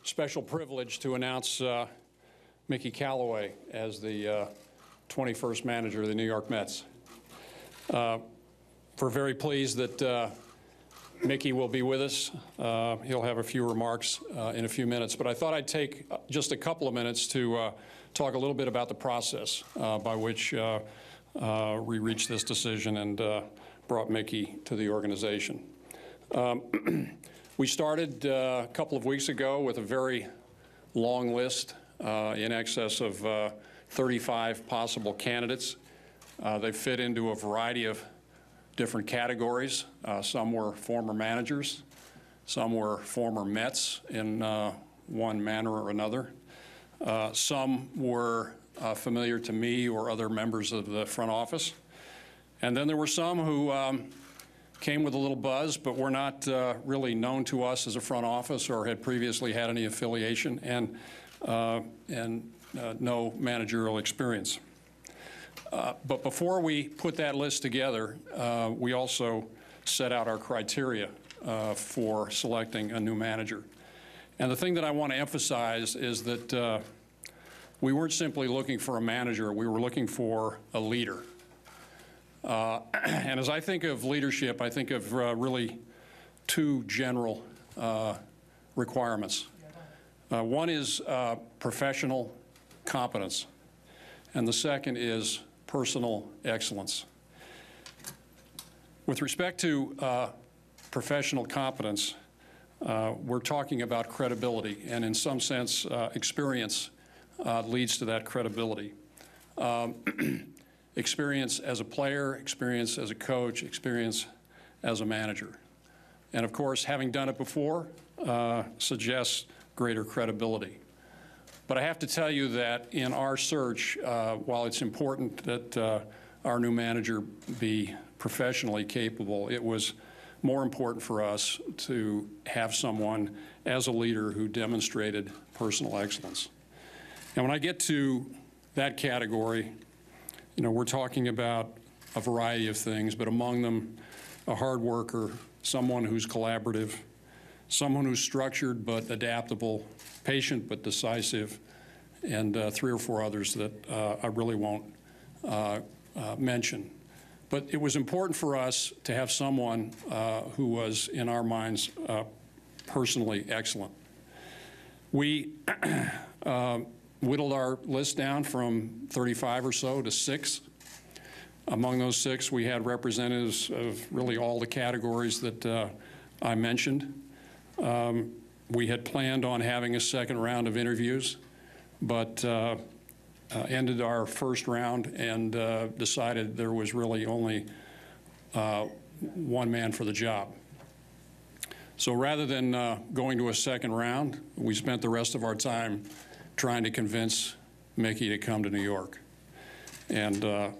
special privilege to announce Mickey Callaway as the 21st manager of the New York Mets. We're very pleased that Mickey will be with us. He'll have a few remarks in a few minutes, but I thought I'd take just a couple of minutes to talk a little bit about the process by which we reached this decision and brought Mickey to the organization. We started a couple of weeks ago with a very long list in excess of 35 possible candidates. They fit into a variety of different categories. Some were former managers, some were former Mets in one manner or another. Some were familiar to me or other members of the front office. And then there were some who came with a little buzz, but were not really known to us as a front office or had previously had any affiliation and no managerial experience. But before we put that list together, we also set out our criteria for selecting a new manager. And the thing that I want to emphasize is that we weren't simply looking for a manager, we were looking for a leader. And as I think of leadership, I think of really two general requirements. One is professional competence, and the second is personal excellence. With respect to professional competence, we're talking about credibility, and in some sense, experience leads to that credibility. Experience as a player, experience as a coach, experience as a manager. And of course, having done it before suggests greater credibility. But I have to tell you that in our search, while it's important that our new manager be professionally capable, it was more important for us to have someone as a leader who demonstrated personal excellence. And when I get to that category, you know, we're talking about a variety of things, but among them, a hard worker, someone who's collaborative, someone who's structured but adaptable, patient but decisive, and 3 or 4 others that I really won't mention. But it was important for us to have someone who was, in our minds, personally excellent. We whittled our list down from 35 or so to 6. Among those 6, we had representatives of really all the categories that I mentioned. We had planned on having a second round of interviews, but ended our first round and decided there was really only one man for the job. So rather than going to a second round, we spent the rest of our time trying to convince Mickey to come to New York. And I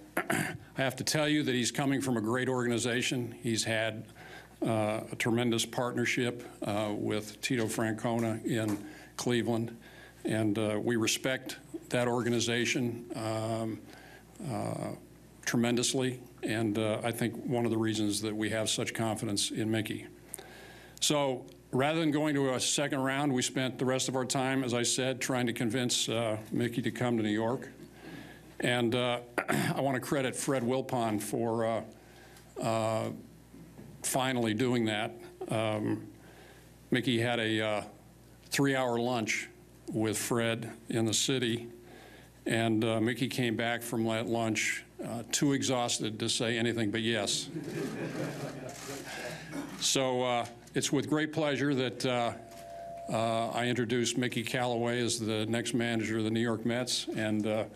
have to tell you that he's coming from a great organization. He's had a tremendous partnership with Tito Francona in Cleveland, and we respect that organization tremendously, and I think one of the reasons that we have such confidence in Mickey. So rather than going to a second round, we spent the rest of our time, as I said, trying to convince Mickey to come to New York. And I want to credit Fred Wilpon for finally doing that. Mickey had a 3-hour lunch with Fred in the city, and Mickey came back from that lunch too exhausted to say anything but yes. So it's with great pleasure that I introduce Mickey Callaway as the next manager of the New York Mets, and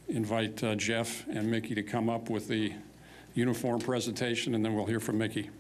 invite Jeff and Mickey to come up with the uniform presentation, and then we'll hear from Mickey.